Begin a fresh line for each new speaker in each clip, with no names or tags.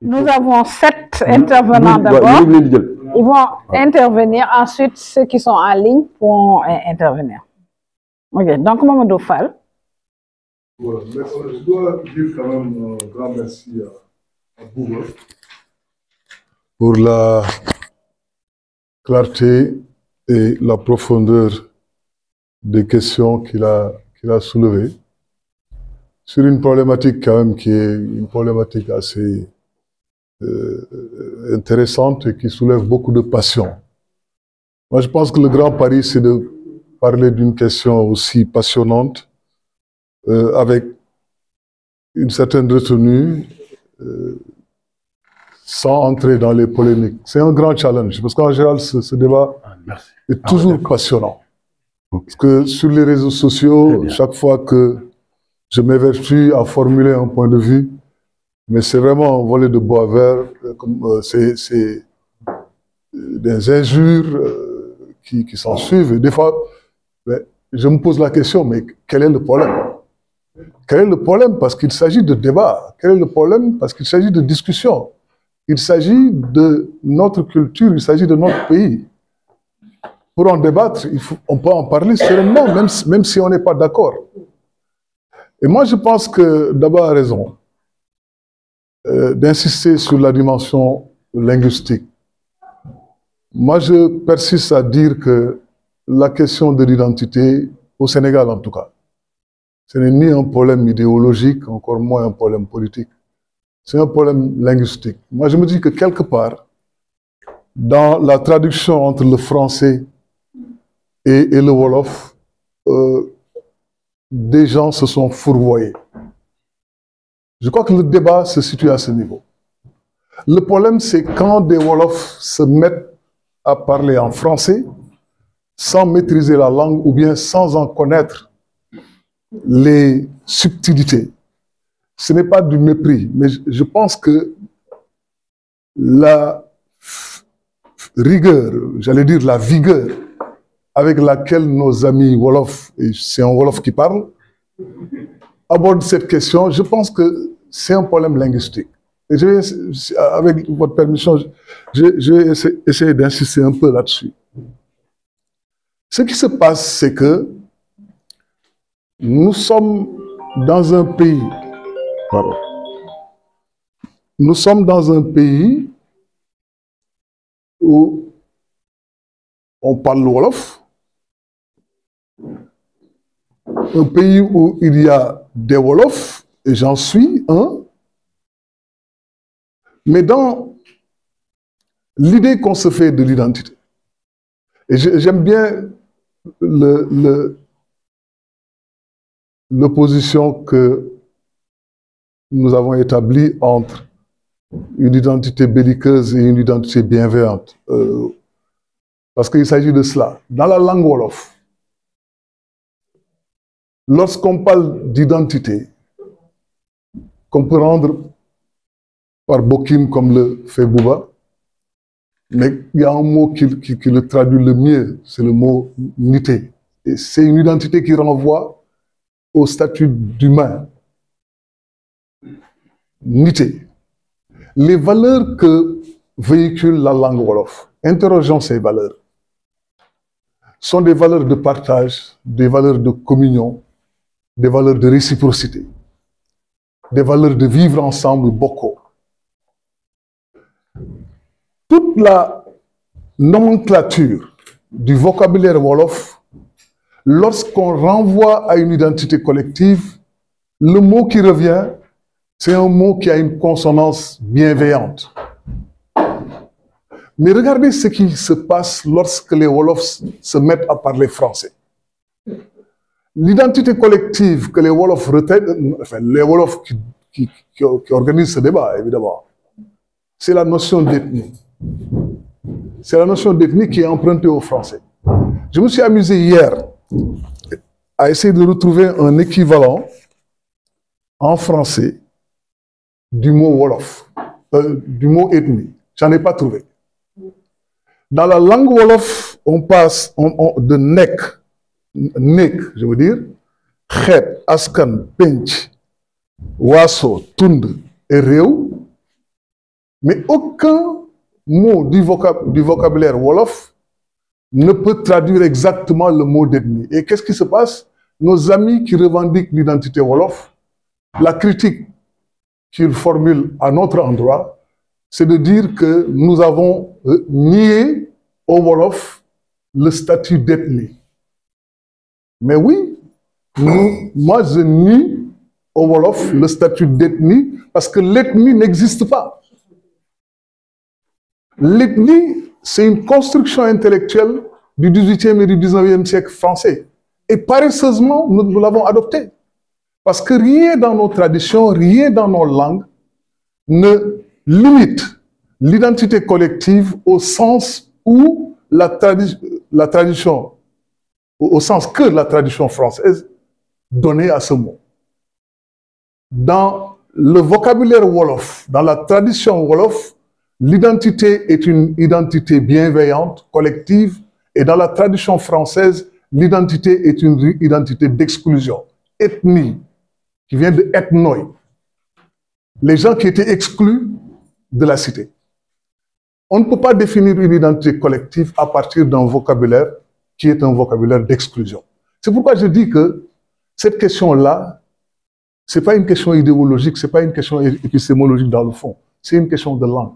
Nous avons 7 intervenants d'abord. Ils vont intervenir. Ensuite, ceux qui sont en ligne pourront intervenir. Ok, donc Mamadou Fall.
Voilà, je dois dire quand même un grand merci à Bouba pour la clarté et la profondeur des questions qu'il a soulevées sur une problématique quand même qui est une problématique assez intéressante et qui soulève beaucoup de passion. Moi, je pense que le grand pari, c'est de parler d'une question aussi passionnante avec une certaine retenue, sans entrer dans les polémiques. C'est un grand challenge, parce qu'en général, ce débat est toujours passionnant. Parce que sur les réseaux sociaux, chaque fois que je m'évertue à formuler un point de vue, mais c'est vraiment un volet de bois vert, c'est des injures qui s'en suivent. Et des fois, je me pose la question, mais quel est le problème? Quel est le problème? Parce qu'il s'agit de débat. Quel est le problème? Parce qu'il s'agit de discussion. Il s'agit de notre culture, il s'agit de notre pays. Pour en débattre, on peut en parler sereinement, même si on n'est pas d'accord. Et moi, je pense que Daba a raison d'insister sur la dimension linguistique. Moi, je persiste à dire que la question de l'identité, au Sénégal en tout cas, ce n'est ni un problème idéologique, encore moins un problème politique. C'est un problème linguistique. Moi, je me dis que quelque part, dans la traduction entre le français et le Wolof, des gens se sont fourvoyés. Je crois que le débat se situe à ce niveau. Le problème, c'est quand des Wolofs se mettent à parler en français, sans maîtriser la langue ou bien sans en connaître les subtilités. Ce n'est pas du mépris, mais je pense que la rigueur, j'allais dire la vigueur, avec laquelle nos amis Wolof, et c'est un Wolof qui parle, abordent cette question, je pense que c'est un problème linguistique. Et avec votre permission, je vais essayer d'insister un peu là-dessus. Ce qui se passe, c'est que nous sommes dans un pays, où on parle le Wolof, un pays où il y a des Wolofs, et j'en suis un, mais dans l'idée qu'on se fait de l'identité. Et j'aime bien l'opposition que nous avons établie entre une identité belliqueuse et une identité bienveillante. Parce qu'il s'agit de cela. Dans la langue Wolof, lorsqu'on parle d'identité, qu'on peut rendre par Bokim comme le fait Bouba, mais il y a un mot qui le traduit le mieux, c'est le mot « nité ». Et c'est une identité qui renvoie au statut d'humain. Nité. Les valeurs que véhicule la langue Wolof, interrogeons ces valeurs, sont des valeurs de partage, des valeurs de communion, des valeurs de réciprocité, des valeurs de vivre ensemble, boko. Toute la nomenclature du vocabulaire Wolof, lorsqu'on renvoie à une identité collective, le mot qui revient, c'est un mot qui a une consonance bienveillante. Mais regardez ce qui se passe lorsque les Wolofs se mettent à parler français. L'identité collective que les Wolofs retiennent, enfin les Wolofs qui organisent ce débat, évidemment, c'est la notion d'ethnie. C'est la notion d'ethnie qui est empruntée au français. Je me suis amusé hier à essayer de retrouver un équivalent en français du mot Wolof, du mot ethnie. J'en ai pas trouvé. Dans la langue Wolof, on passe de nek, je veux dire, xeet, askan, pench, waso, tund et réew, Mais aucun mot du vocabulaire Wolof ne peut traduire exactement le mot d'ethnie. Et qu'est-ce qui se passe? Nos amis qui revendiquent l'identité Wolof, la critique qu'ils formulent à notre endroit, c'est de dire que nous avons nié au Wolof le statut d'ethnie. Mais oui, moi je nie au Wolof le statut d'ethnie parce que l'ethnie n'existe pas. L'ethnie, c'est une construction intellectuelle du XVIIIe et du XIXe siècle français. Et paresseusement, nous l'avons adoptée. Parce que rien dans nos traditions, rien dans nos langues ne limite l'identité collective au sens où la tradition, au sens que la tradition française donnait à ce mot. Dans le vocabulaire Wolof, dans la tradition Wolof, l'identité est une identité bienveillante, collective, et dans la tradition française, l'identité est une identité d'exclusion. Ethnie, qui vient de ethnoi, les gens qui étaient exclus de la cité. On ne peut pas définir une identité collective à partir d'un vocabulaire qui est un vocabulaire d'exclusion. C'est pourquoi je dis que cette question-là, ce n'est pas une question idéologique, ce n'est pas une question épistémologique dans le fond, c'est une question de langue.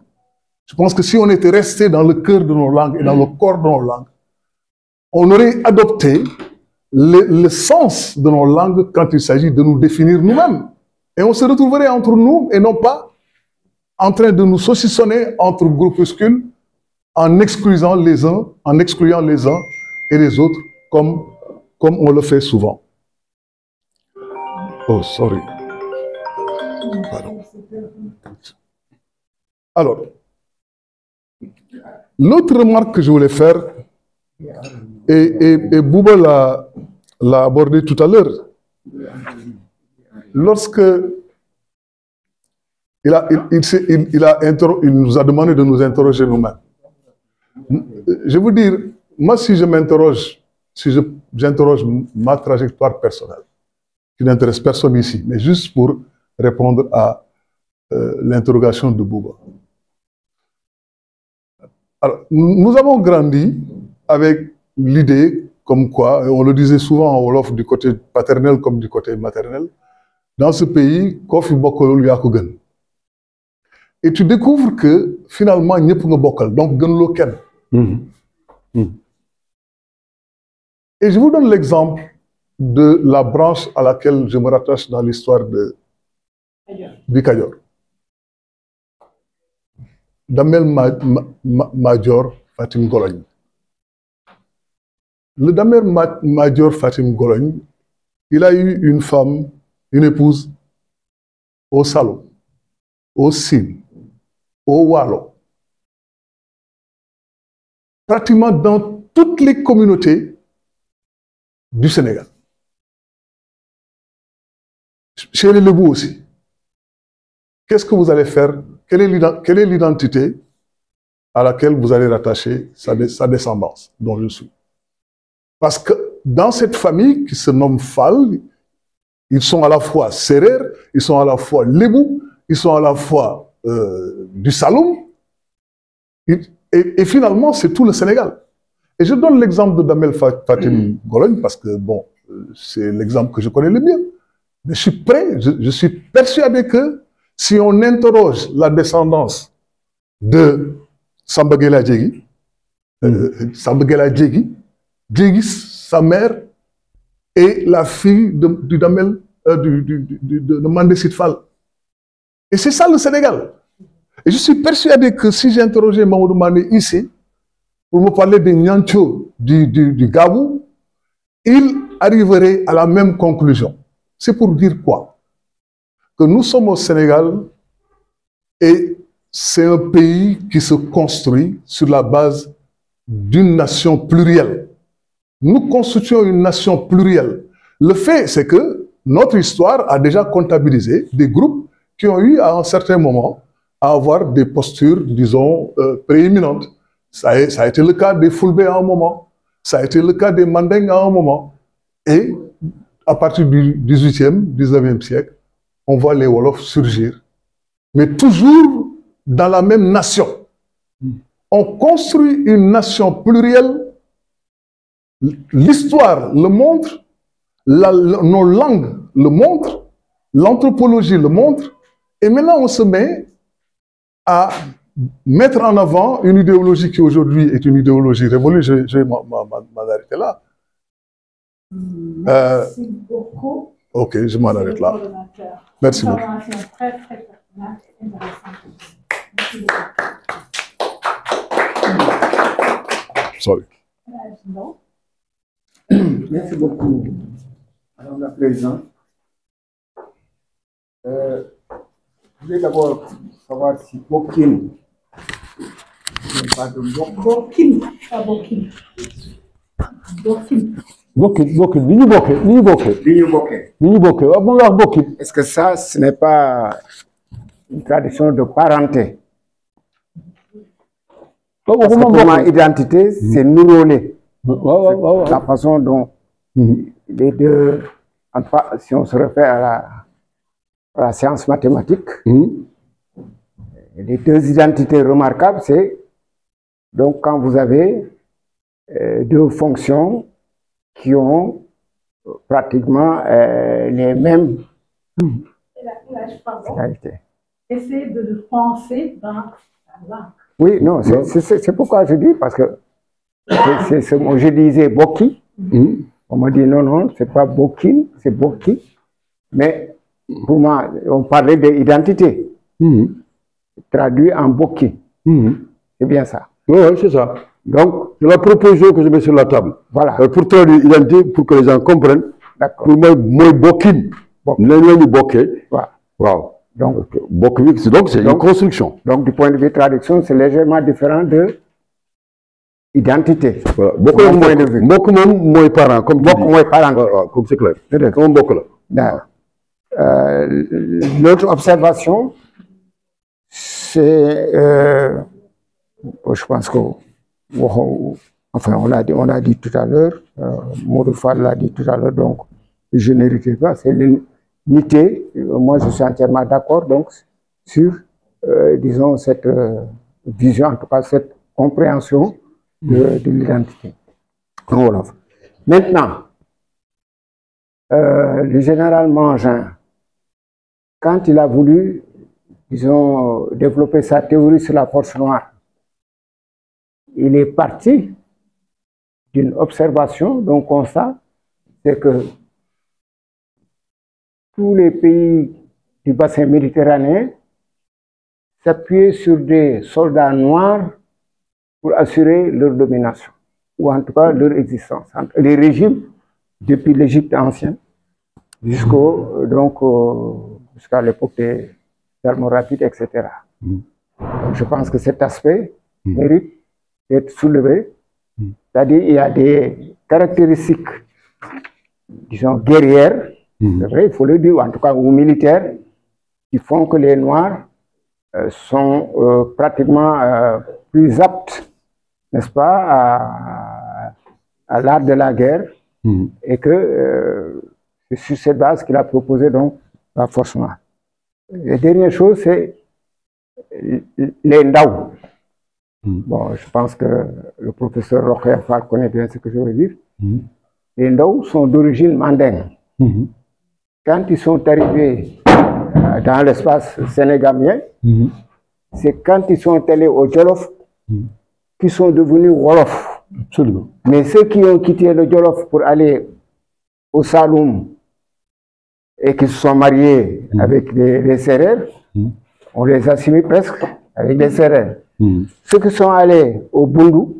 Je pense que si on était resté dans le cœur de nos langues et dans le corps de nos langues, on aurait adopté le sens de nos langues quand il s'agit de nous définir nous-mêmes. Et on se retrouverait entre nous et non pas en train de nous saucissonner entre groupuscules en excluant les uns et les autres comme on le fait souvent. Oh, sorry. Pardon. Alors, l'autre remarque que je voulais faire, et Bouba l'a abordé tout à l'heure, lorsque il nous a demandé de nous interroger nous-mêmes. Je veux dire, moi si j'interroge ma trajectoire personnelle, qui n'intéresse personne ici, mais juste pour répondre à l'interrogation de Bouba. Alors, nous avons grandi avec l'idée comme quoi, et on le disait souvent en Wolof du côté paternel comme du côté maternel, dans ce pays, Kofi Bokolo Yakugan. Et tu découvres que finalement, il n'y a pas de Bokol, donc Gunlo Ken. Et je vous donne l'exemple de la branche à laquelle je me rattache dans l'histoire du Kayor. Damel Major Fatim Gologne. Le Damel Major Fatim Gologne, il a eu une femme, une épouse au Saloum, au Sine, au Walo. Pratiquement dans toutes les communautés du Sénégal. Chez les Lebou aussi. Qu'est-ce que vous allez faire? Quelle est l'identité à laquelle vous allez rattacher sa descendance, dont je suis? Parce que dans cette famille qui se nomme Fall, ils sont à la fois Serer, ils sont à la fois Lebou, ils sont à la fois du Saloum, et finalement c'est tout le Sénégal. Et je donne l'exemple de Damel Fatim Gologne parce que bon, c'est l'exemple que je connais le mieux. Mais je suis prêt, je suis persuadé que si on interroge la descendance de Sambagela Djegi, Djegi, sa mère, est la fille de Damel, de Mandé Sidfal. Et c'est ça le Sénégal. Et je suis persuadé que si j'interrogeais Mamadou Mané ici, pour me parler des Nyancho du Gabou, il arriverait à la même conclusion. C'est pour dire quoi? Que nous sommes au Sénégal et c'est un pays qui se construit sur la base d'une nation plurielle. Nous constituons une nation plurielle. Le fait, c'est que notre histoire a déjà comptabilisé des groupes qui ont eu à un certain moment à avoir des postures, disons, prééminentes. Ça a été le cas des Fulbe à un moment, ça a été le cas des Mandeng à un moment. Et à partir du 18e, 19e siècle, on voit les Wolofs surgir. Mais toujours dans la même nation. On construit une nation plurielle. L'histoire le montre, nos langues le montrent, l'anthropologie le montre, et maintenant on se met à mettre en avant une idéologie qui aujourd'hui est une idéologie révolue. Je vais m'arrêter là.
Merci beaucoup.
Ok, je m'en arrête là. Merci beaucoup.
Très, très pertinente et intéressante. Merci beaucoup.
Sorry.
Merci beaucoup, Madame la Présidente. Je voulais d'abord savoir si Bokin, pas de
Bokin, pas Bokin. Bokin.
Bokin,
est-ce que ça, ce n'est pas une tradition de parenté? Parce que pour ma identité, c'est Nourolé. La façon dont les deux, en tout cas, si on se réfère à la science mathématique, les deux identités remarquables, c'est donc quand vous avez deux fonctions qui ont pratiquement les mêmes finalités.
Essayez de le penser dans la langue.
Oui, non, c'est pourquoi je dis, parce que c'est ce mot, je disais Boki, on m'a dit non, non, c'est pas Bokin, c'est Boki, mais pour moi, on parlait d'identité, traduit en Boki, c'est bien ça.
Oui, c'est ça.
Donc,
c'est la proposition que je mets sur la table.
Voilà.
Pour traduire l'identité, pour que les gens comprennent, pour moi, Bokin, nous Boké. Wow.
Donc,
c'est une construction.
Donc, du point de vue traduction, c'est légèrement différent de identité.
Voilà. Beaucoup moins parents, comme tu dis.
Moins parents.
Comme c'est clair. Comme beaucoup là.
L'autre observation, c'est, je pense que, enfin, on l'a dit tout à l'heure, Modou Fall l'a dit tout à l'heure, donc je n'hérite pas, c'est l'unité. Moi, je suis entièrement d'accord donc sur, disons, cette vision, en tout cas cette compréhension de l'identité. Voilà. Maintenant, le général Mangin, quand il a voulu, disons, développer sa théorie sur la force noire, il est parti d'une observation, d'un constat, c'est que tous les pays du bassin méditerranéen s'appuyaient sur des soldats noirs pour assurer leur domination, ou en tout cas leur existence. Les régimes, depuis l'Égypte ancienne, jusqu'à l'époque des Almoravides, etc. Donc, je pense que cet aspect mérite d'être soulevé. C'est-à-dire qu'il y a des caractéristiques, disons, guerrières, c'est vrai, il faut le dire, en tout cas, ou militaires, qui font que les Noirs sont pratiquement plus aptes, n'est-ce pas, à l'art de la guerre, et que c'est sur cette base qu'il a proposé donc la force noire. La dernière chose, c'est les Ndao. Bon, je pense que le professeur Rokhaya Fall connaît bien ce que je veux dire. Les Ndao sont d'origine mandingue. Quand ils sont arrivés dans l'espace sénégalien, c'est quand ils sont allés au Jolof qu'ils sont devenus Wolof.
Absolument.
Mais ceux qui ont quitté le Jolof pour aller au Saloum et qui se sont mariés avec les Sérères, on les a assimilés presque avec les Sérères. Ceux qui sont allés au Bundu,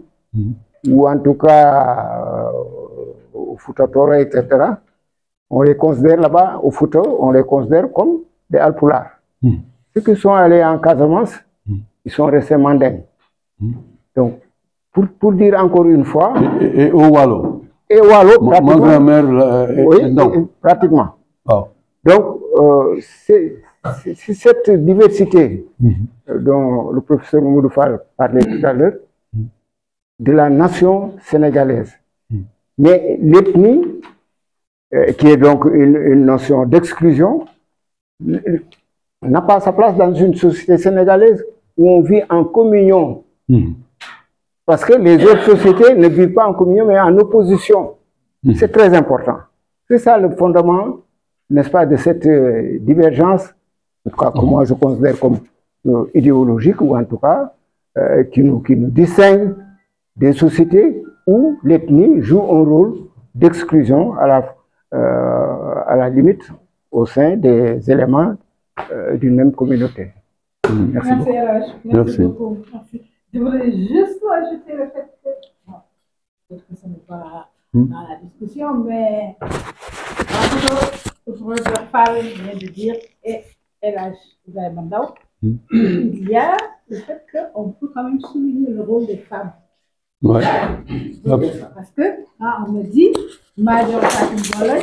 ou en tout cas au Fouta Toro, etc., on les considère là-bas, au Fouta, on les considère comme des Alpulars. Ceux qui sont allés en Casamance, ils sont restés mandingues. Donc, pour dire encore une fois...
Et au Wallo.
Et au Wallo,
pratiquement. Ma grand-mère,
oui, pratiquement.
Oh.
Donc, c'est cette diversité dont le professeur Modou Fall parlait tout à l'heure, de la nation sénégalaise. Mais l'ethnie, qui est donc une notion d'exclusion, n'a pas sa place dans une société sénégalaise où on vit en communion. Parce que les autres sociétés ne vivent pas en communion, mais en opposition. C'est très important. C'est ça le fondement, n'est-ce pas, de cette divergence, en tout cas que moi je considère comme idéologique, ou en tout cas, qui nous distingue des sociétés où l'ethnie joue un rôle d'exclusion à la limite au sein des éléments d'une même communauté. Merci beaucoup.
Merci beaucoup. Je voudrais juste ajouter le fait que, peut-être que ce n'est pas dans la discussion, mais le professeur Fall vient de dire, et là, il y a le fait qu'on peut quand même souligner le rôle des femmes.
Ouais.
Parce que quand on me dit Major Fatim Golloy,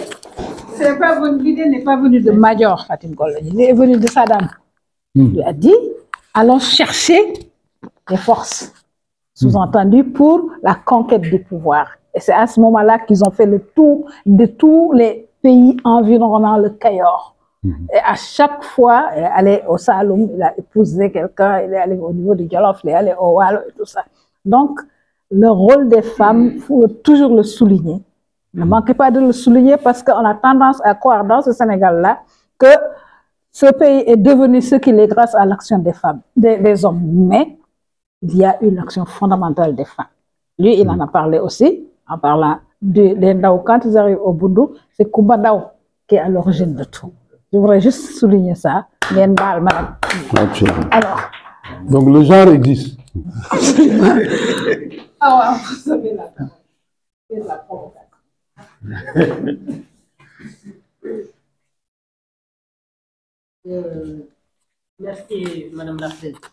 l'idée n'est pas venue de Major Fatim Golloy, l'idée est venue de Saddam. Il a dit allons chercher des forces, sous-entendu pour la conquête du pouvoir. Et c'est à ce moment-là qu'ils ont fait le tour de tous les pays environnant le Cayor. Et à chaque fois, il est allé au Saloum, il a épousé quelqu'un, il est allé au niveau du Jolof, il est allé au Walo et tout ça. Donc, le rôle des femmes, il faut toujours le souligner. Ne manquez pas de le souligner parce qu'on a tendance à croire dans ce Sénégal-là que ce pays est devenu ce qu'il est grâce à l'action des femmes, des hommes. Mais il y a une action fondamentale des femmes. Lui, il en a parlé aussi, en parlant des Ndao. Quand ils arrivent au Boundou, c'est Koumba Ndao qui est à l'origine de tout. Je voudrais juste souligner ça. Alors,
donc le genre existe.
Absolument. Ah ouais, vous savez la parole. C'est de la provocation.
Merci, Madame la Présidente.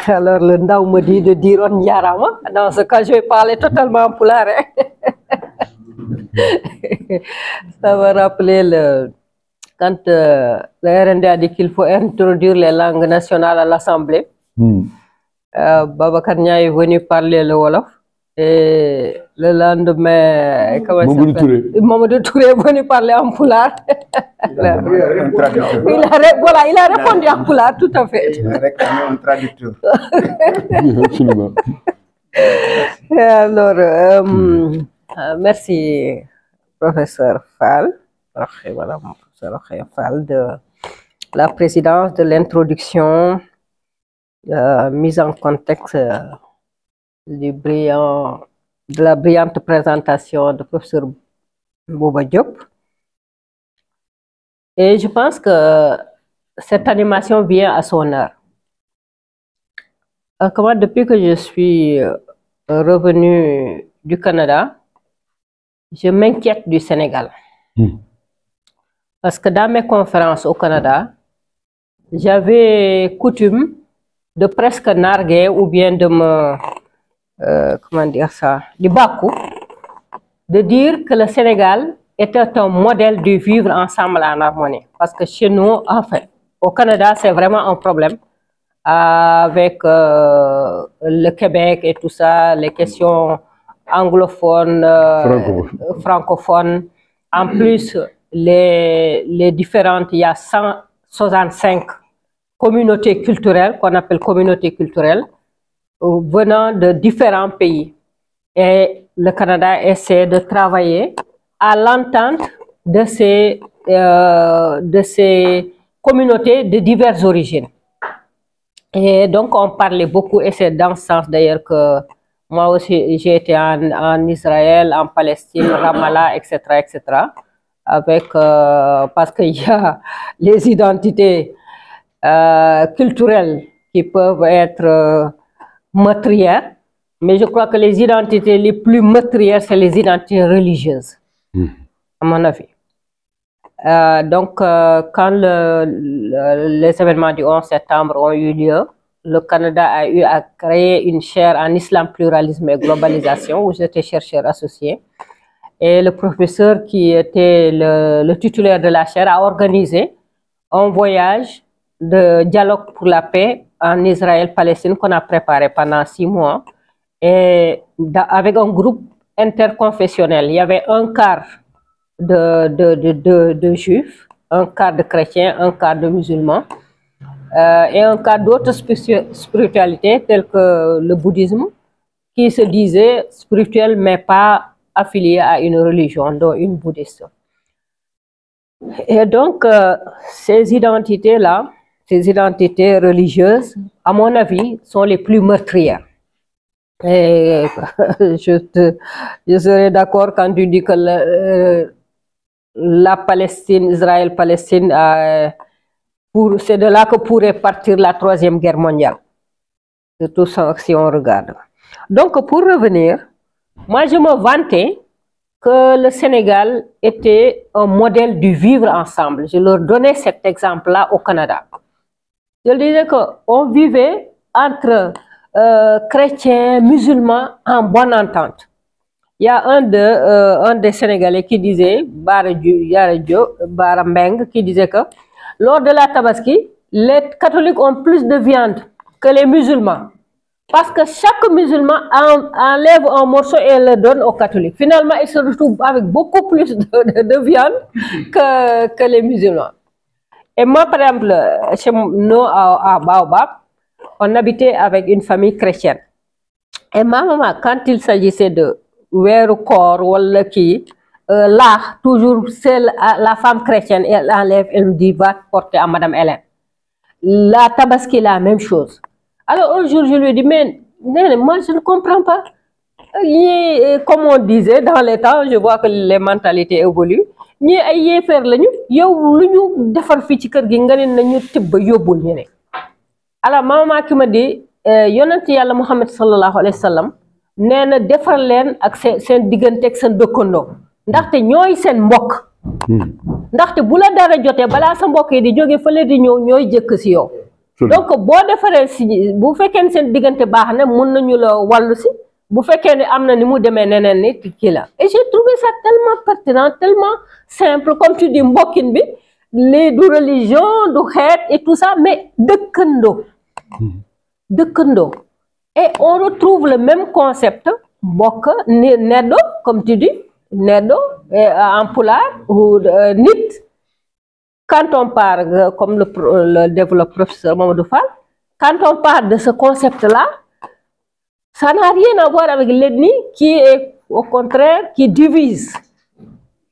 Alors, le Ndao me dit de dire on Yarama. Dans ce cas, je vais parler totalement en pulaar. Ça va rappeler quand le RND a dit qu'il faut introduire les langues nationales à l'Assemblée. Babacar Nia est venu parler le Wolof. Et le lendemain, Mamadou Touré est venu parler en pulaar. Il a répondu en pulaar, tout à fait.
Il a réclamé un traducteur.
Alors, merci, professeur Fall, Madame professeur Fall, de la présidence, de l'introduction, mise en contexte de la brillante présentation du professeur Bouba Diop. Et je pense que cette animation vient à son heure. Depuis que je suis revenu du Canada, je m'inquiète du Sénégal. Parce que dans mes conférences au Canada, j'avais coutume de presque narguer ou bien de me, comment dire ça, du bakou, de dire que le Sénégal était un modèle de vivre ensemble en harmonie. Parce que chez nous, enfin, au Canada, c'est vraiment un problème avec le Québec et tout ça, les questions anglophones, francophones. En plus, les différentes, il y a 165 communautés culturelles, qu'on appelle communautés culturelles, venant de différents pays. Et le Canada essaie de travailler à l'entente de ces communautés de diverses origines. Et donc, on parlait beaucoup, et c'est dans ce sens d'ailleurs que moi aussi, j'ai été en Israël, en Palestine, Ramallah, etc., etc., avec, parce qu'il y a les identités culturelles qui peuvent être meurtrières, mais je crois que les identités les plus meurtrières, c'est les identités religieuses, à mon avis. Donc, quand les événements du 11 septembre ont eu lieu, le Canada a eu à créer une chaire en islam, pluralisme et globalisation, où j'étais chercheur associé. Et le professeur qui était le titulaire de la chaire a organisé un voyage de dialogue pour la paix en Israël-Palestine qu'on a préparé pendant 6 mois. Et avec un groupe interconfessionnel, il y avait un quart de juifs, un quart de chrétiens, un quart de musulmans. et un cas d'autres spiritualités telles que le bouddhisme, qui se disait spirituel mais pas affilié à une religion, dont une bouddhiste. Et donc, ces identités-là, ces identités religieuses, à mon avis, sont les plus meurtrières. Et je serais d'accord quand tu dis que la Palestine, Israël-Palestine, c'est de là que pourrait partir la Troisième Guerre mondiale. De tout ça, si on regarde. Donc, pour revenir, moi, je me vantais que le Sénégal était un modèle du vivre ensemble. Je leur donnais cet exemple-là au Canada. Je disais qu'on vivait entre chrétiens, musulmans, en bonne entente. Il y a un des Sénégalais qui disait, Bara Mbeng, qui disait que lors de la Tabaski, les catholiques ont plus de viande que les musulmans. Parce que chaque musulman enlève un morceau et le donne aux catholiques. Finalement, ils se retrouvent avec beaucoup plus de viande que les musulmans. Et moi, par exemple, chez nous à Baobab, on habitait avec une famille chrétienne. Et ma maman, quand il s'agissait de weeru koor wala kii là toujours c'est la femme chrétienne, elle enlève, elle me dit va porter à Madame Hélène. La Tabaski, la même chose. Alors un jour je lui ai dit mais moi je ne comprends pas. Comme on disait dans les temps, je vois que les mentalités évoluent. ñi ay yéefar lañu yow lu ñu defar fii ci kër gi nga ne nañu tibb yóbbul ñeneen. Alors maman qui me dit yonent yàlla Muhammad sallallahu alayhi wa sallam nee na defar leen ak seen diggante ak seen dëkkandoo ndaxte ñooy seen mbokk. ndaxte bu la dara jotee balaa sa mbokk yi di jóge fële di ñëw ñooy jëkk si yow. Donc boo defaree si bu fekkee ne seen diggante baax na mun nañu la wàllu si bu fekkee ne am na ni mu demee neneen ni kii la. Et j'ai trouvé ça tellement pertinent, tellement simple, comme tu dis mbokkin bi les du religion du xeet et tout ça, mais dëkkandoo. Dëkkandoo. Et on retrouve le même concept mbokk neddo comme tu dis neddo en pulaar ou nit. Quand on parle, comme le développe professeur Mamadou Fall, quand on parle de ce concept-là, ça n'a rien à voir avec l'ethnie qui est au contraire qui divise,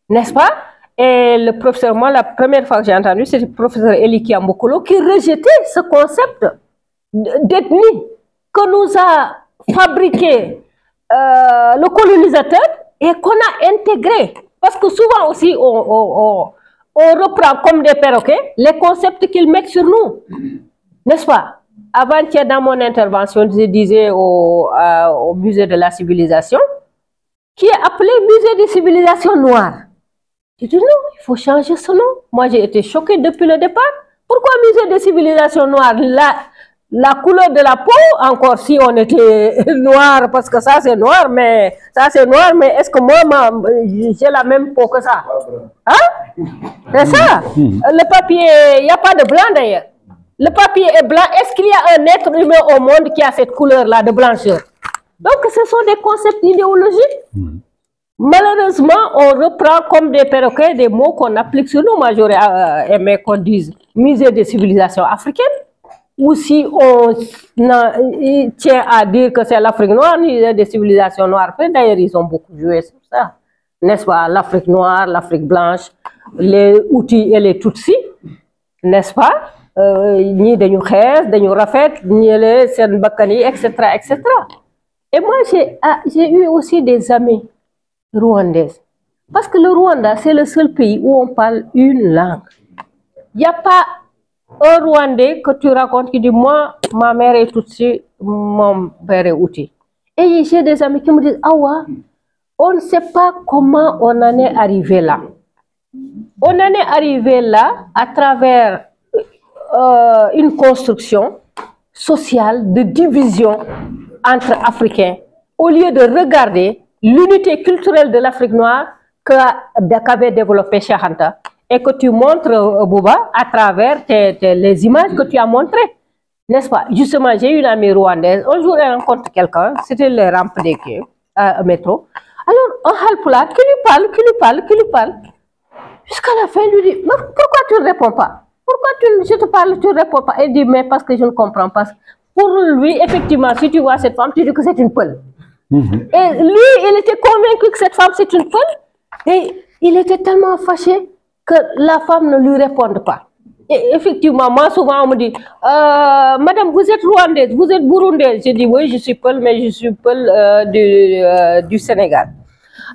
n'est-ce pas? Et le professeur, moi la première fois que j'ai entendu, c'était le professeur Eliki Ambokolo qui rejetait ce concept d'ethnie que nous a fabriqué le colonisateur et qu'on a intégré. Parce que souvent aussi on reprend comme des perroquets les concepts qu'ils mettent sur nous, n'est-ce pas? Avant-hier, dans mon intervention, je disais au musée de la civilisation, qui est appelé musée des civilisations noires. Je dis non, il faut changer ce nom. Moi, j'ai été choquée depuis le départ. Pourquoi musée des civilisations noires? La couleur de la peau, encore si on était noir, parce que ça c'est noir, mais est-ce que moi, j'ai la même peau que ça? Hein? C'est ça. Le papier, il n'y a pas de blanc d'ailleurs. Le papier est blanc. Est-ce qu'il y a un être humain au monde qui a cette couleur-là de blancheur? Donc, ce sont des concepts idéologiques. Malheureusement, on reprend comme des perroquets des mots qu'on applique sur nous. Moi, j'aurais aimé qu'on dise musée des civilisations africaines. Ou si on tient à dire que c'est l'Afrique noire, musée des civilisations noires. D'ailleurs, ils ont beaucoup joué sur ça. N'est-ce pas? L'Afrique noire, l'Afrique blanche, les Hutus et les Tutsis. N'est-ce pas? Ni dañu xees dañu rafet ñële seen bakkan yi etc. Et moi j'ai eu aussi des amis rwandaises parce que le Rwanda c'est le seul pays où on parle une langue. Il n'y a pas un Rwandais que tu racontes qui dit moi ma mère est Tutsi, mon père est Hutu. Et j'ai des amis qui me disent Awa, on ne sait pas comment on en est arrivé là. On en est arrivé là à travers une construction sociale de division entre Africains, au lieu de regarder l'unité culturelle de l'Afrique noire qu'avait développé Cheikh Anta et que tu montres, Bouba, à travers les images que tu as montrées, n'est-ce pas? Justement, j'ai une amie rwandaise, un jour elle rencontre quelqu'un, c'était les rampes des quais, à métro, alors un halpulaar qui lui parle, jusqu'à la fin, il lui dit, mais pourquoi tu ne réponds pas? pourquoi je te parle, tu réponds pas? Il dit, mais parce que je ne comprends pas. Pour lui, effectivement, si tu vois cette femme, tu dis que c'est une peule. Et lui, il était convaincu que cette femme, c'est une peule. Et il était tellement fâché que la femme ne lui réponde pas. Et effectivement, moi, souvent, on me dit, Madame, vous êtes rwandaise, vous êtes burundaise. Je dis, oui, je suis peule, mais je suis peule du Sénégal.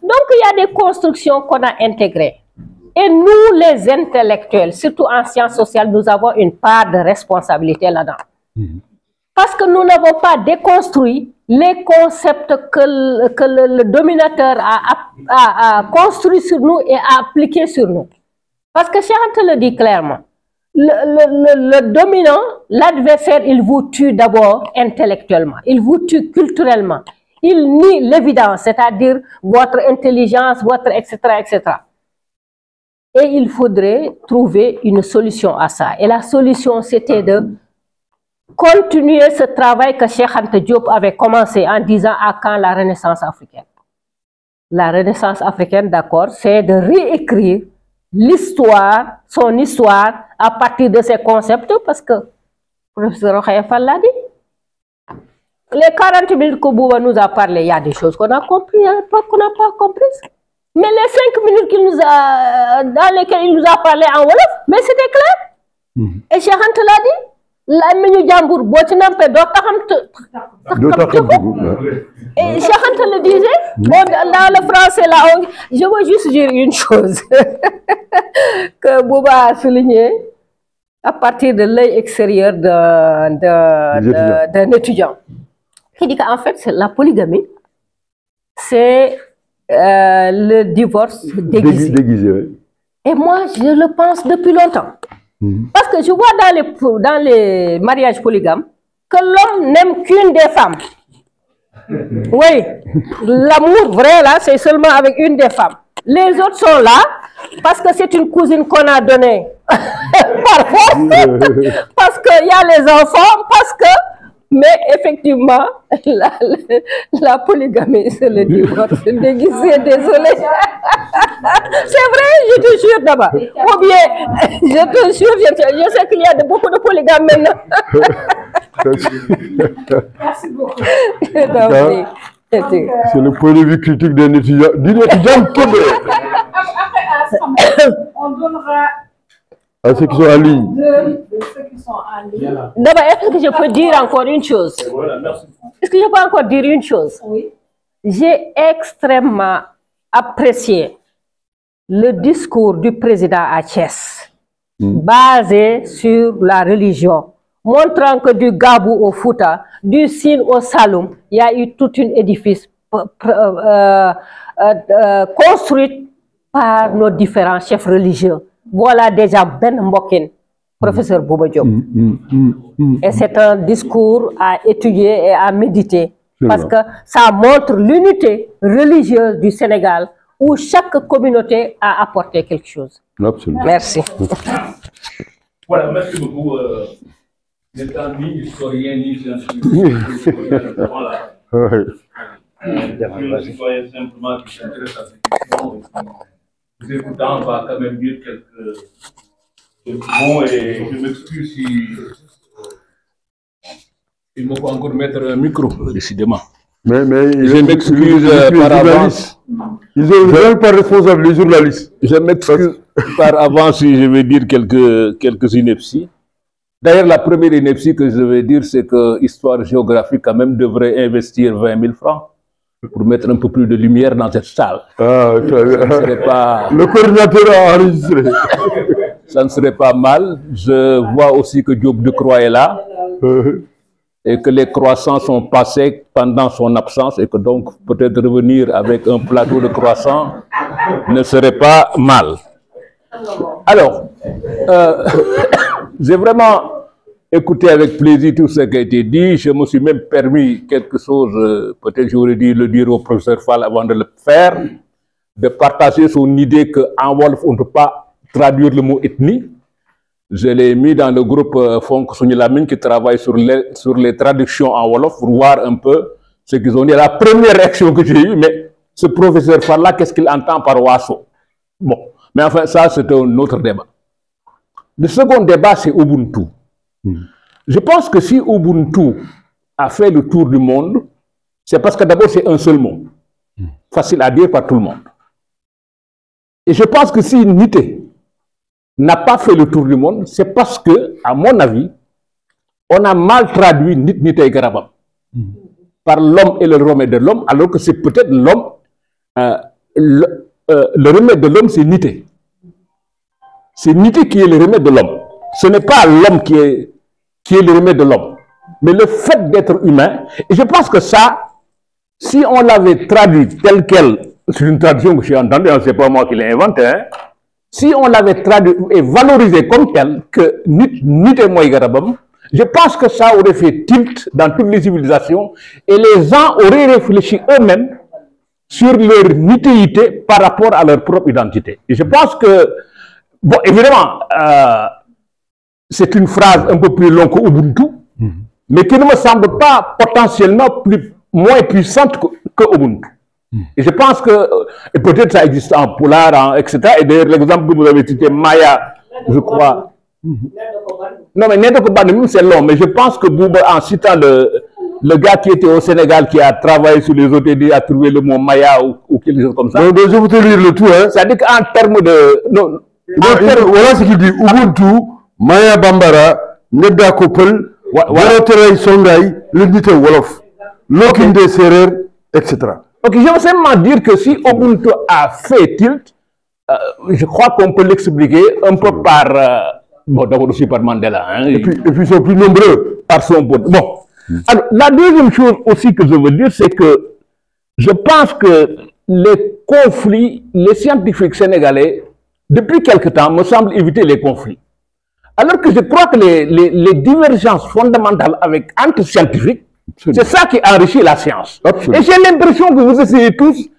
Donc, il y a des constructions qu'on a intégrées. Et nous, les intellectuels, surtout en sciences sociales, nous avons une part de responsabilité là-dedans. Parce que nous n'avons pas déconstruit les concepts que le dominateur a construits sur nous et a appliqués sur nous. Parce que Cheikh Anta le dit clairement, le dominant, l'adversaire, il vous tue d'abord intellectuellement, il vous tue culturellement, il nie l'évidence, c'est-à-dire votre intelligence, votre etc., etc. Et il faudrait trouver une solution à ça. Et la solution, c'était de continuer ce travail que Cheikh Anta Diop avait commencé en disant à quand la Renaissance africaine. La Renaissance africaine, d'accord, c'est de réécrire l'histoire, son histoire, à partir de ces concepts, parce que le professeur Rokhaya Fall l'a dit. Les 40 minutes que Bouba nous a parlé, il y a des choses qu'on a comprises, il y a des choses qu'on n'a pas comprises. Mais les 5 minutes dans lesquelles il nous a parlé en Wolof, mais c'était clair. Et Cheikh Anta l'a dit. La menu jambour, et Cheikh Anta le disait, dans le français, là, je veux juste dire une chose que Bouba a souligné à partir de l'œil extérieur d'un étudiant. Il dit qu'en fait, la polygamie, c'est le divorce déguisé. Et moi, je le pense depuis longtemps. Parce que je vois dans les mariages polygames que l'homme n'aime qu'une des femmes. Oui, l'amour vrai, là, c'est seulement avec une des femmes. Les autres sont là parce que c'est une cousine qu'on a donnée par force, parce qu'il y a les enfants, parce que... Mais effectivement, la polygamie, c'est le divorce déguisé, désolé. C'est vrai, je te jure d'abord. Ou bien, je te jure, je sais qu'il y a beaucoup de polygames maintenant.
Merci beaucoup.
C'est le point de vue critique d'un étudiant.
On donnera
à ceux qui sont en ligne.
D'abord, est-ce que je peux dire encore une chose? Est-ce que je peux encore dire une chose?
Oui.
J'ai extrêmement apprécié le discours du président à Thiès, basé sur la religion, montrant que du Gabou au Fouta, du Sine au Saloum, il y a eu tout un édifice construit par nos différents chefs religieux. Voilà déjà Ben Mbokin, professeur Bouba Diop. Et c'est un discours à étudier et à méditer, parce que ça montre l'unité religieuse du Sénégal, où chaque communauté a apporté quelque chose.
Absolument.
Merci.
Voilà, merci beaucoup. N'étant ni historien ni scientifique, voilà. Un citoyen simplement qui s'intéresse à ces questions. Vous écoutant, on va quand même dire quelques mots et je m'excuse si il me faut encore mettre un micro, décidément.
Mais
je m'excuse par avance.
Ils ont pas responsable, les journalistes.
Je m'excuse par avance si je vais dire quelques inepties. D'ailleurs, la première ineptie que je vais dire, c'est que Histoire géographique quand même devrait investir 20 000 francs. Pour mettre un peu plus de lumière dans cette salle.
Ah,
pas...
Le coordinateur a enregistré.
Ça ne serait pas mal. Je vois aussi que Diop Decroix est là et que les croissants sont passés pendant son absence et que donc peut-être revenir avec un plateau de croissants ne serait pas mal. Alors, j'ai vraiment écouté avec plaisir tout ce qui a été dit. Je me suis même permis quelque chose, peut-être j'aurais dû le dire au professeur Fall avant de le faire, de partager son idée qu'en Wolof, on ne peut pas traduire le mot ethnie. Je l'ai mis dans le groupe Fonk Sounilamine qui travaille sur les traductions en Wolof pour voir un peu ce qu'ils ont dit. La première réaction que j'ai eue, mais ce professeur Fall-là, qu'est-ce qu'il entend par Wasso? Bon, mais enfin, ça, c'est un autre débat. Le second débat, c'est Ubuntu. Je pense que si Ubuntu a fait le tour du monde, c'est parce que d'abord, c'est un seul mot. Facile à dire par tout le monde. Et je pense que si Nité n'a pas fait le tour du monde, c'est parce que, à mon avis, on a mal traduit Nité et Garabam par l'homme et le remède de l'homme, alors que c'est peut-être l'homme, le remède de l'homme, c'est Nité. C'est Nité qui est le remède de l'homme. Ce n'est pas l'homme qui est le remède de l'homme, mais le fait d'être humain. Et je pense que ça, si on l'avait traduit tel quel, c'est une traduction que j'ai entendue, ce n'est pas moi qui l'ai inventée, hein, si on l'avait traduit et valorisé comme tel, que Nité Moïse Garabam, je pense que ça aurait fait tilt dans toutes les civilisations et les gens auraient réfléchi eux-mêmes sur leur nitéité par rapport à leur propre identité. Et je pense que, bon, évidemment, c'est une phrase un peu plus longue que Ubuntu, mais qui ne me semble pas potentiellement moins puissante que Ubuntu. Et je pense que, et peut-être ça existe en Polar, etc. Et d'ailleurs, l'exemple que vous avez cité, Maya, je crois. Non, mais Nedo Kobanemi, c'est long, mais je pense que Bouba, en citant le gars qui était au Sénégal, qui a travaillé sur les OTD, a trouvé le mot Maya ou quelque chose comme ça.
Donc, je vais te lire le tout, hein.
C'est-à-dire qu'en termes de... Non,
voilà ce qu'il dit. Ubuntu, Maya Bambara, Nedda Kopel, Waroteray Songai, le Nité Wolof, Lokinde Serer, etc.
Ok, je veux simplement dire que si Ubuntu a fait tilt, je crois qu'on peut l'expliquer un peu par... bon, d'abord aussi par Mandela. Hein,
et puis ils sont plus nombreux.
Par son pote. Bon. Alors, la deuxième chose aussi que je veux dire, c'est que je pense que les conflits, les scientifiques sénégalais, depuis quelque temps, me semblent éviter les conflits. Alors que je crois que les divergences fondamentales entre scientifiques, c'est ça qui enrichit la science. Absolument. Et j'ai l'impression que vous essayez tous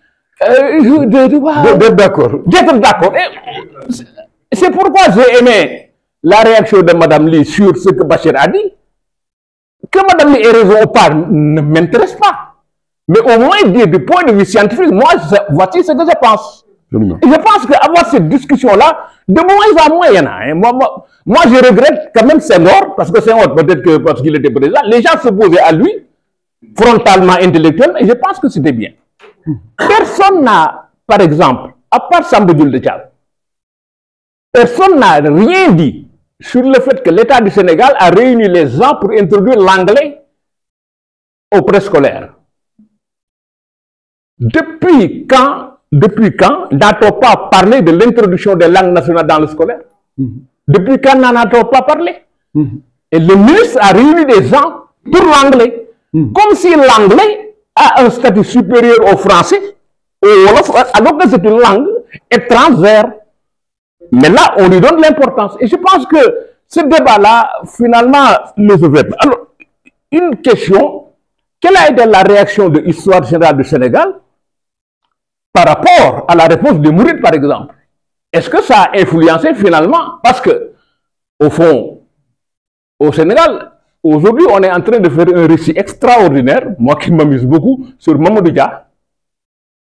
d'être d'accord.
D'être d'accord. C'est pourquoi j'ai aimé la réaction de Mme Lee sur ce que Bachir a dit. Que Mme Lee ait raison ou pas ne m'intéresse pas. Mais au moins dire du point de vue scientifique, moi, voici ce que je pense. Et je pense qu'avoir cette discussion-là, de moins en moins, il y en a. Hein. Moi, je regrette quand même Senghor, parce que Senghor, peut-être que parce qu'il était président, les gens s'opposaient à lui, frontalement, intellectuellement, et je pense que c'était bien. Personne n'a, par exemple, à part Sambou Djoul de Tchad, personne n'a rien dit sur le fait que l'État du Sénégal a réuni les gens pour introduire l'anglais au préscolaire. Depuis quand n'a-t-on pas parlé de l'introduction des langues nationales dans le scolaire? Depuis quand n'en a-t-on pas parlé? Et le ministre a réuni des gens pour l'anglais. Comme si l'anglais a un statut supérieur au français, alors que c'est une langue étrangère. Mais là, on lui donne l'importance. Et je pense que ce débat-là, finalement, ne se fait pas. Alors, une question, quelle a été la réaction de l'histoire générale du Sénégal par rapport à la réponse de Mouride, par exemple? Est-ce que ça a influencé finalement? Parce que, au fond, au Sénégal, aujourd'hui, on est en train de faire un récit extraordinaire, moi qui m'amuse beaucoup, sur Mamadou Dia,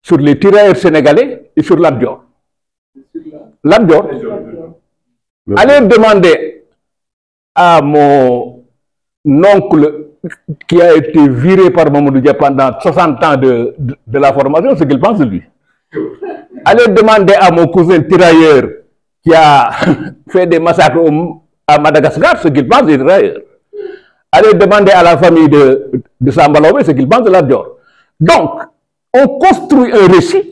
sur les tirailleurs sénégalais et sur l'Abdior. L'Abdior. Allez demander à mon oncle qui a été viré par Mamadou Dia pendant 60 ans de la formation ce qu'il pense de lui. Allez demander à mon cousin tirailleur qui a fait des massacres à Madagascar ce qu'il pense des tirailleurs. Allez demander à la famille de Sambalobé ce qu'il pense de l'Abdior. Donc, on construit un récit.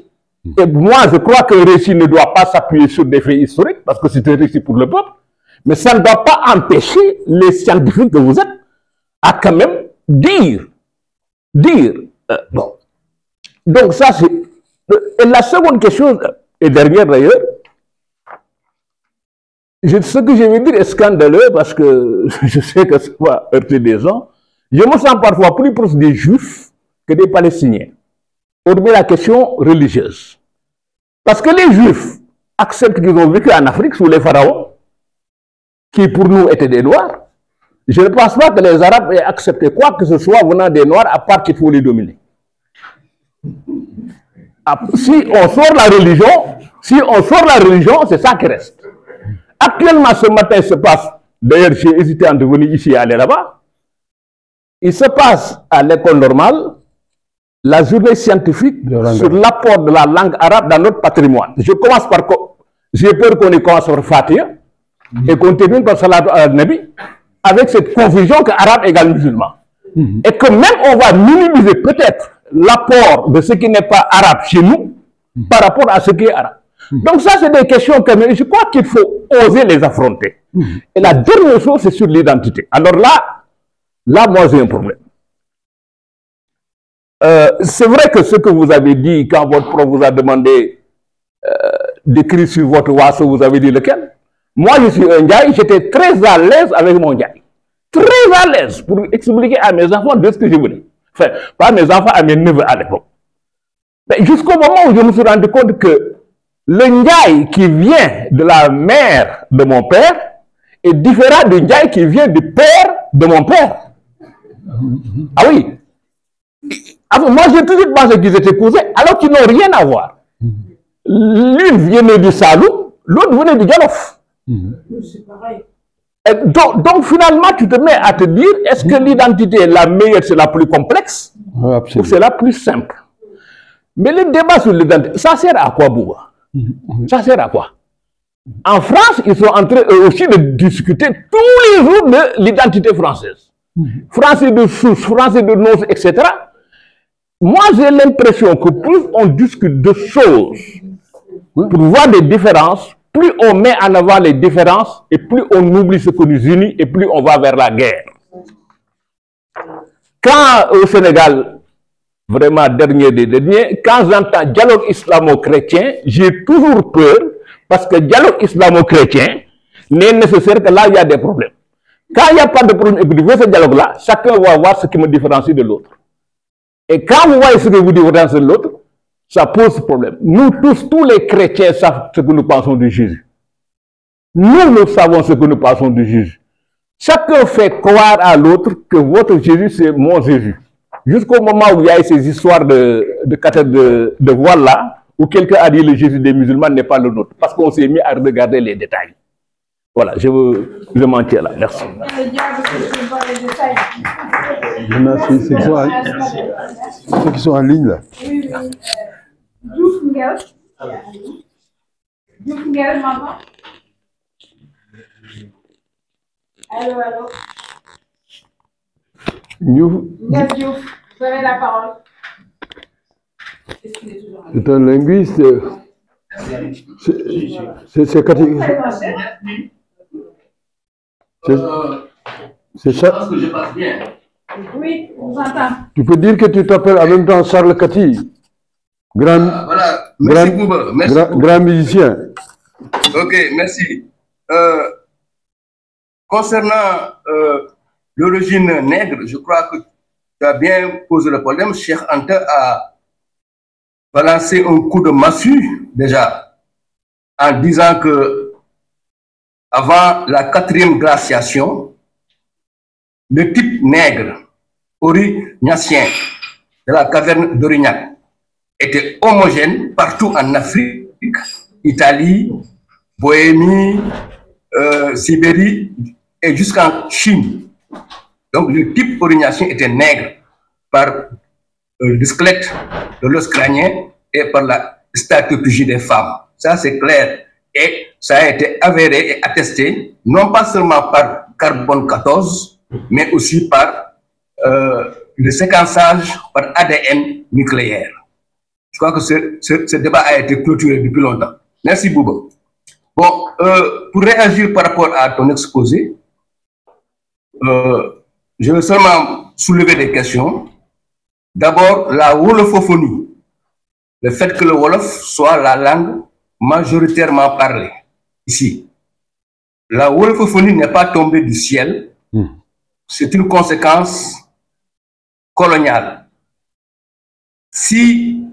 Et moi, je crois qu'un récit ne doit pas s'appuyer sur des faits historiques, parce que c'est un récit pour le peuple, mais ça ne doit pas empêcher les scientifiques que vous êtes à quand même dire. Bon. Donc ça, c'est... Et la seconde question, et dernière d'ailleurs, ce que je vais dire est scandaleux, parce que je sais que ça va heurter des gens. Je me sens parfois plus proche des Juifs que des Palestiniens. Hormis la question religieuse. Parce que les Juifs acceptent qu'ils ont vécu en Afrique sous les pharaons, qui pour nous étaient des Noirs. Je ne pense pas que les Arabes aient accepté quoi que ce soit venant des Noirs, à part qu'il faut les dominer. Si on sort la religion, c'est ça qui reste. Actuellement, ce matin se passe, d'ailleurs j'ai hésité entre venir ici et aller là-bas, il se passe à l'école normale la journée scientifique sur l'apport de la langue arabe dans notre patrimoine. Je commence par, j'ai peur qu'on y commence par Fatiha et qu'on termine par Salat al-Nabi, avec cette confusion que arabe égale musulman. Et que même on va minimiser peut-être l'apport de ce qui n'est pas arabe chez nous par rapport à ce qui est arabe. Donc ça, c'est des questions que je crois qu'il faut oser les affronter. Et la dernière chose, c'est sur l'identité. Alors là, moi, j'ai un problème. C'est vrai que ce que vous avez dit quand votre prof vous a demandé d'écrire sur votre WhatsApp, vous avez dit lequel? Moi, je suis un Ndiaye, j'étais très à l'aise avec mon Ndiaye. Très à l'aise pour expliquer à mes enfants de ce que je voulais. Enfin, pas à mes enfants, à mes neveux à l'époque. Mais jusqu'au moment où je me suis rendu compte que le Ndiaye qui vient de la mère de mon père est différent du Ndiaye qui vient du père de mon père. Ah oui. Alors, moi, j'ai toujours pensé qu'ils étaient cousins, alors qu'ils n'ont rien à voir. L'une venait du Salou, l'autre venait du Jolof.
C'est pareil.
Donc, finalement, tu te mets à te dire, est-ce que l'identité est la meilleure, c'est la plus complexe, ou c'est la plus simple? Mais le débat sur l'identité, ça sert à quoi, Bouba? Ça sert à quoi? En France, ils sont en train aussi de discuter tous les jours de l'identité française. Français de souche, français de noces, etc. Moi, j'ai l'impression que plus on discute de choses pour voir des différences, plus on met en avant les différences et plus on oublie ce qui nous unit et plus on va vers la guerre. Quand au Sénégal, vraiment dernier des derniers, quand j'entends dialogue islamo-chrétien, j'ai toujours peur parce que dialogue islamo-chrétien n'est nécessaire que là il y a des problèmes. Quand il n'y a pas de problème et que vous voyez ce dialogue-là, chacun va voir ce qui me différencie de l'autre. Et quand vous voyez ce que vous différencie de l'autre, ça pose problème. Nous tous les chrétiens savent ce que nous pensons de Jésus. Nous savons ce que nous pensons de Jésus. Chacun fait croire à l'autre que votre Jésus, c'est mon Jésus. Jusqu'au moment où il y a ces histoires de voile là, où quelqu'un a dit le Jésus des musulmans n'est pas le nôtre, parce qu'on s'est mis à regarder les détails. Voilà, je m'en tiens là. Merci.
Ceux qui sont en ligne là.
Oui, oui. Diouf Ngel. Diouf Ngel, maman. Allô, allô. Ngel Diouf, vous avez la parole.
C'est un linguiste. C'est c'est ça.
Parce que je passe bien.
Oui, on vous entend.
Tu peux dire que tu t'appelles en même temps Charles Cathy, grand,
Voilà, merci Bouba. Merci
grand musicien.
Ok, merci. Concernant l'origine nègre, je crois que tu as bien posé le problème. Cheikh Anta a balancé un coup de massue déjà en disant que avant la 4e glaciation, le type nègre aurignacien de la caverne d'Aurignac était homogène partout en Afrique, Italie, Bohémie, Sibérie et jusqu'en Chine. Donc le type aurignacien était nègre par le squelette de l'os crânien et par la statopygie des femmes. Ça c'est clair. Et ça a été avéré et attesté, non pas seulement par carbone 14, mais aussi par le séquençage par ADN nucléaire. Je crois que ce débat a été clôturé depuis longtemps. Merci Bouba. Bon, pour réagir par rapport à ton exposé, je veux seulement soulever des questions. D'abord, la wolofophonie. Le fait que le wolof soit la langue majoritairement parlée ici. La wolofophonie n'est pas tombée du ciel. C'est une conséquence coloniale. Si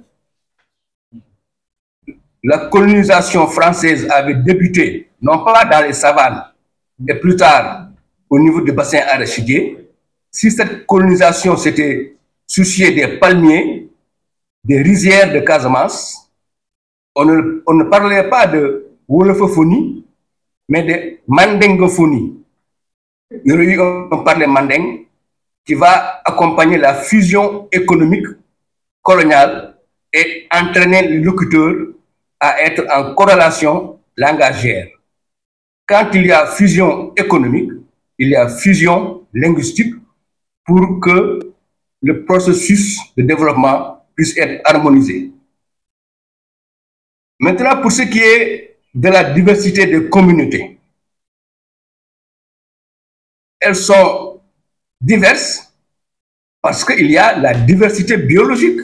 la colonisation française avait débuté, non pas dans les savanes, et plus tard au niveau du bassin arachidier, si cette colonisation s'était souciée des palmiers, des rizières de Casamance, on ne parlait pas de wolofophonie, mais de mandingophonie. Il y aurait eu un parler manding qui va accompagner la fusion économique coloniale et entraîner le locuteur à être en corrélation langagière. Quand il y a fusion économique, il y a fusion linguistique pour que le processus de développement puisse être harmonisé. Maintenant, pour ce qui est de la diversité des communautés, elles sont diverses parce qu'il y a la diversité biologique.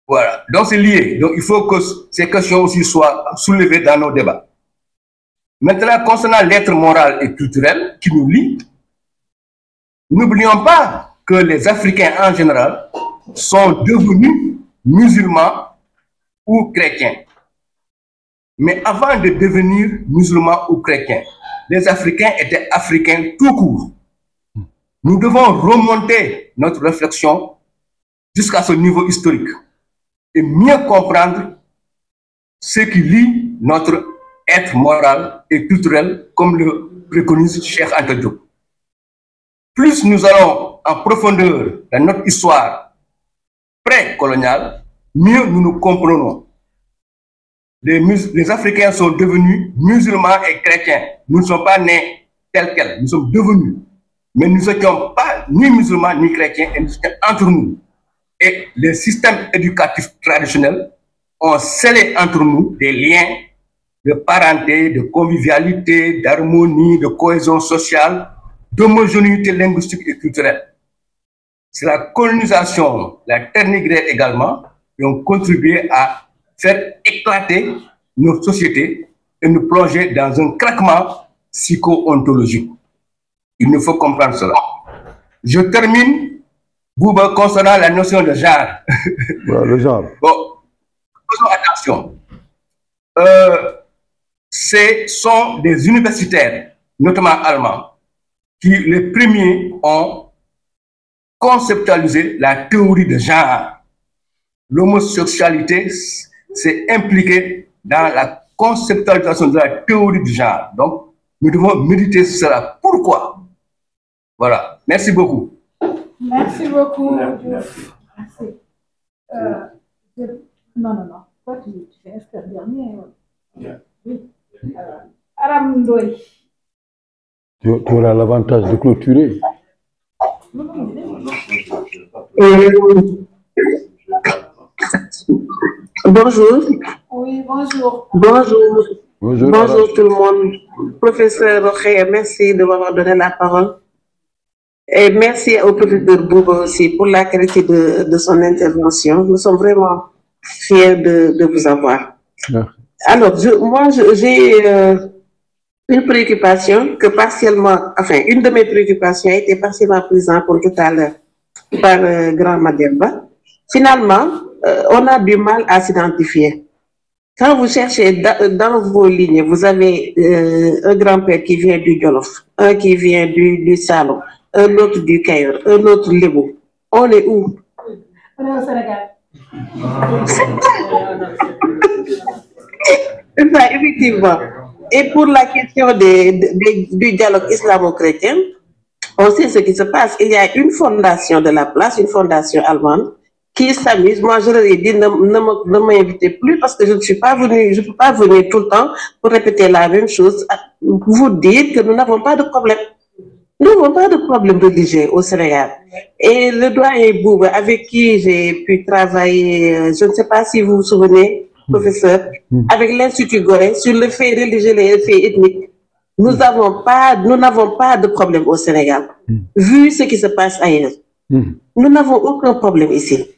Voilà, donc c'est lié. Donc il faut que ces questions aussi soient soulevées dans nos débats. Maintenant, concernant l'être moral et culturel qui nous lie, n'oublions pas que les Africains en général sont devenus musulmans ou chrétiens. Mais avant de devenir musulmans ou chrétiens, les Africains étaient africains tout court. Nous devons remonter notre réflexion jusqu'à ce niveau historique et mieux comprendre ce qui lie notre être moral et culturel, comme le préconise Cheikh Anta Diop. Plus nous allons en profondeur dans notre histoire pré-coloniale, mieux nous nous comprenons. Les Africains sont devenus musulmans et chrétiens. Nous ne sommes pas nés tels quels, nous sommes devenus. Mais nous n'étions pas ni musulmans ni chrétiens, et nous étions entre nous. Et les systèmes éducatifs traditionnels ont scellé entre nous des liens de parenté, de convivialité, d'harmonie, de cohésion sociale, d'homogénéité linguistique et culturelle. C'est la colonisation, la terre nigraire également, qui ont contribué à faire éclater nos sociétés et nous plonger dans un craquement psycho-ontologique. Il nous faut comprendre cela. Je termine, Bouba, concernant la notion de genre.
Ouais, le genre.
Bon, faisons attention. Ce sont des universitaires, notamment allemands, qui les premiers ont conceptualisé la théorie de genre. L'homosexualité s'est impliquée dans la conceptualisation de la théorie du genre. Donc, nous devons méditer sur cela. Pourquoi? Voilà. Merci beaucoup.
Merci beaucoup. Merci. Non. Toi, tu fais inscrire dernier. Oui. Aram Ndoye.
Tu auras l'avantage de clôturer.
Bonjour.
Oui, bonjour.
Bonjour.
Bonjour
Tout le monde. Professeur Rokhaya, merci de m'avoir donné la parole. Et merci au professeur Bouba aussi pour la qualité de son intervention. Nous sommes vraiment fiers de vous avoir.
Merci.
Alors, j'ai une préoccupation que partiellement, enfin, une de mes préoccupations a été partiellement prise en compte tout à l'heure par Grand Mademba. Finalement, on a du mal à s'identifier. Quand vous cherchez dans vos lignes, vous avez un grand-père qui vient du Jolof, un qui vient du Salon, un autre du Cayor, un autre Lebo. On est où?
On est au Sénégal.
Effectivement. Et pour la question du dialogue islamo-chrétien, on sait ce qui se passe. Il y a une fondation de la place, une fondation allemande, qui s'amuse. Moi, je leur ai dit, ne m'invitez plus parce que je ne suis pas venue, je ne peux pas venir tout le temps pour répéter la même chose. Vous dites que nous n'avons pas de problème. Nous n'avons pas de problème religieux au Sénégal. Et le doyen Bouba, avec qui j'ai pu travailler, je ne sais pas si vous vous souvenez, professeur, avec l'Institut Gorée, sur le fait religieux et le fait ethnique, nous n'avons pas de problème au Sénégal, vu ce qui se passe ailleurs. Nous n'avons aucun problème ici.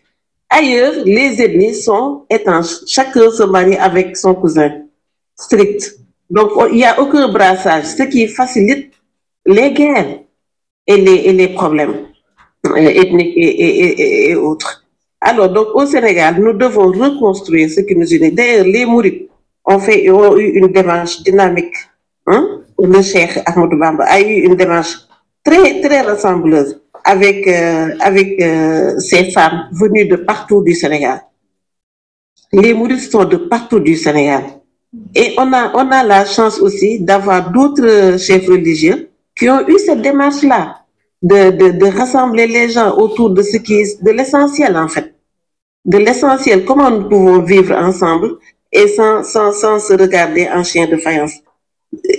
Ailleurs, les ethnies sont étanches. Chacun se marie avec son cousin. Strict. Donc, il n'y a aucun brassage, ce qui facilite les guerres et les problèmes ethniques et autres. Alors, donc, au Sénégal, nous devons reconstruire ce qui nous unit. D'ailleurs, les Mourides ont eu une démarche dynamique. Le Cheikh Ahmadou Bamba a eu une démarche très, très rassembleuse avec ces femmes venues de partout du Sénégal. Les Mourides sont de partout du Sénégal. Et on a la chance aussi d'avoir d'autres chefs religieux qui ont eu cette démarche-là, de rassembler les gens autour de ce qui est de l'essentiel, en fait. De l'essentiel, comment nous pouvons vivre ensemble et sans se regarder en chien de faïence.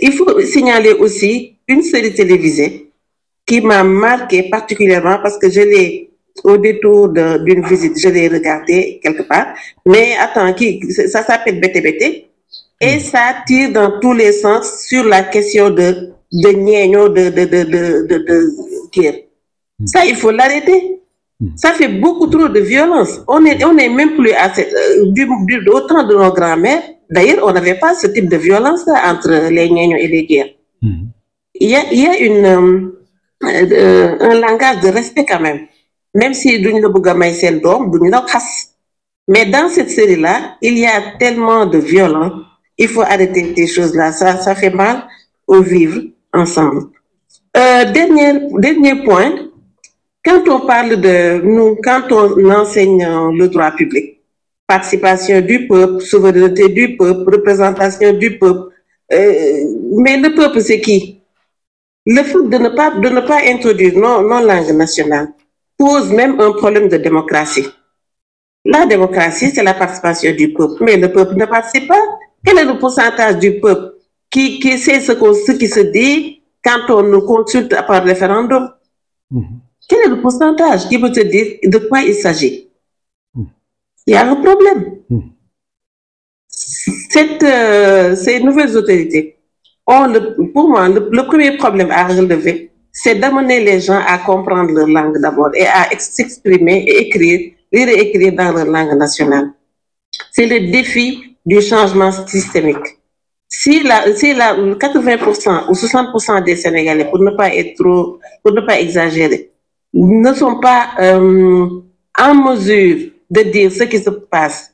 Il faut signaler aussi une série télévisée qui m'a marqué particulièrement parce que je l'ai, au détour d'une visite, je l'ai regardée quelque part. Mais attends, ça s'appelle BTBT et ça tire dans tous les sens sur la question de niaño, Ça, il faut l'arrêter. Ça fait beaucoup trop de violence. On est même plus à au temps de nos grands-mères. D'ailleurs, on n'avait pas ce type de violence-là entre les niaños et les guerres. Il y a un langage de respect quand même si duñ la bëgg a may seen doom duñ la xas. Mais dans cette série-là, il y a tellement de violence. Il faut arrêter ces choses-là. Ça fait mal au vivre ensemble. Dernier point. Quand on parle de nous, quand on enseigne le droit public, participation du peuple, souveraineté du peuple, représentation du peuple, mais le peuple, c'est qui? Le fait de ne pas introduire nos langues nationales pose même un problème de démocratie. La démocratie, c'est la participation du peuple, mais le peuple ne participe pas. Quel est le pourcentage du peuple qui sait ce qui se dit quand on nous consulte par référendum? Quel est le pourcentage qui peut te dire de quoi il s'agit? Il y a un problème. Ces nouvelles autorités ont, pour moi, le premier problème à relever, c'est d'amener les gens à comprendre leur langue d'abord et à s'exprimer et lire et écrire dans leur langue nationale. C'est le défi du changement systémique. Si 80% ou 60% des Sénégalais, pour ne pas exagérer, ne sont pas en mesure de dire ce qui se passe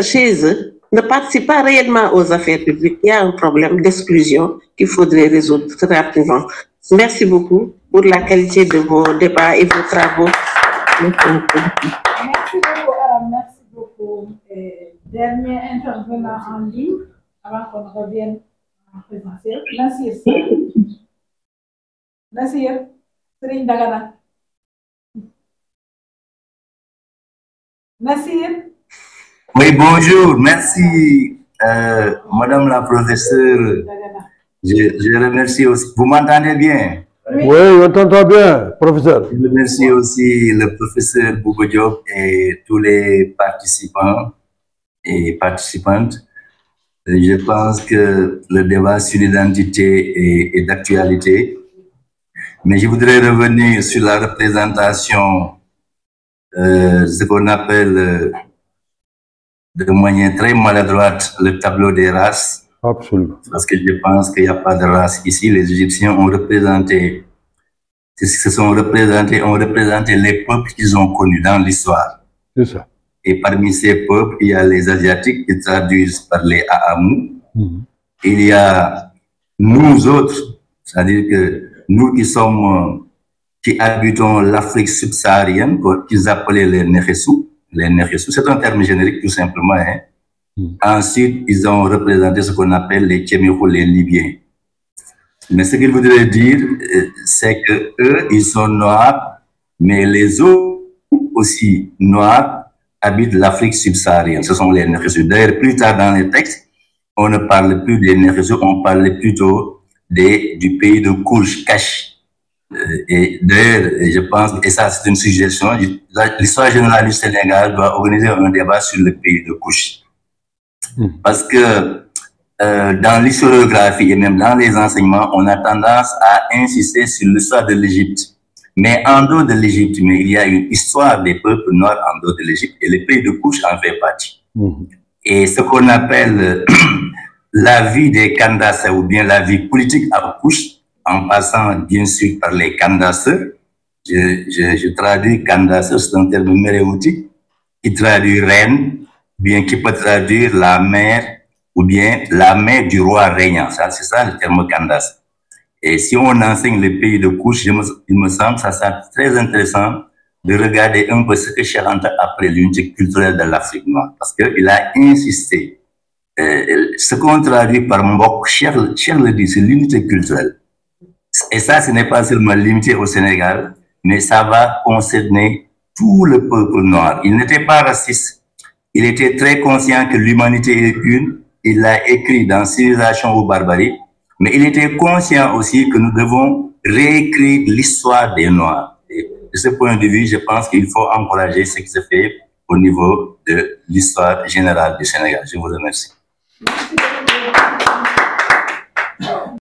chez eux, ne participent pas réellement aux affaires publiques, il y a un problème d'exclusion qu'il faudrait résoudre très rapidement. Merci beaucoup pour la qualité de vos débats et vos travaux.
Merci beaucoup, Aram. Merci beaucoup. Dernier intervenant en ligne, avant qu'on revienne en présentiel. Nassir, Serigne Dagana. Nassir.
Oui, bonjour, merci Madame la professeure. Je remercie aussi. Vous m'entendez bien?
Oui, on t'entend bien, professeur.
Je remercie aussi le professeur Bouba Diop et tous les participants et participantes. Je pense que le débat sur l'identité est d'actualité. Mais je voudrais revenir sur la représentation, ce qu'on appelle de manière très maladroite le tableau des races.
Absolument.
Parce que je pense qu'il n'y a pas de race ici. Les Égyptiens ont représenté, ont représenté les peuples qu'ils ont connus dans l'histoire.
C'est ça.
Et parmi ces peuples, il y a les Asiatiques qui traduisent par les Aamou. Il y a nous autres, c'est-à-dire que nous qui habitons l'Afrique subsaharienne, qu'ils appelaient les Néressous. Les Néressous, c'est un terme générique tout simplement. Hein. Ensuite, ils ont représenté ce qu'on appelle les Tchémirous, les Libyens. Mais ce qu'ils voudraient dire, c'est que eux, ils sont noirs, mais les autres aussi noirs habitent l'Afrique subsaharienne. Ce sont les Néressous. D'ailleurs, plus tard dans les textes, on ne parle plus des Néressous, on parle plutôt du pays de Kouch, Kash. Et d'ailleurs, je pense, et ça c'est une suggestion, l'histoire générale du Sénégal doit organiser un débat sur le pays de Kouch. Parce que dans l'historiographie et même dans les enseignements, on a tendance à insister sur l'histoire de l'Égypte. Mais en dehors de l'Égypte, il y a une histoire des peuples noirs en dehors de l'Égypte et le pays de Kouch en fait partie. Et ce qu'on appelle la vie des Kandassés ou bien la vie politique à Kouch, en passant bien sûr par les Kandassés, je traduis Kandassés, c'est un terme méréoutique qui traduit reine, bien qui peut traduire la mère ou bien la mère du roi régnant. C'est ça le terme Kandassé. Et si on enseigne le pays de Kouch, il me semble que ça serait très intéressant de regarder un peu ce que Cheikh Anta appelait l'unité culturelle de l'Afrique noire. Parce qu'il a insisté ce qu'on traduit par Mbok, Cheikh le dit, c'est l'unité culturelle. Et ça, ce n'est pas seulement limité au Sénégal, mais ça va concerner tout le peuple noir. Il n'était pas raciste. Il était très conscient que l'humanité est une. Il l'a écrit dans Civilisation ou Barbarie. Mais il était conscient aussi que nous devons réécrire l'histoire des Noirs. Et de ce point de vue, je pense qu'il faut encourager ce qui se fait au niveau de l'histoire générale du Sénégal. Je vous remercie.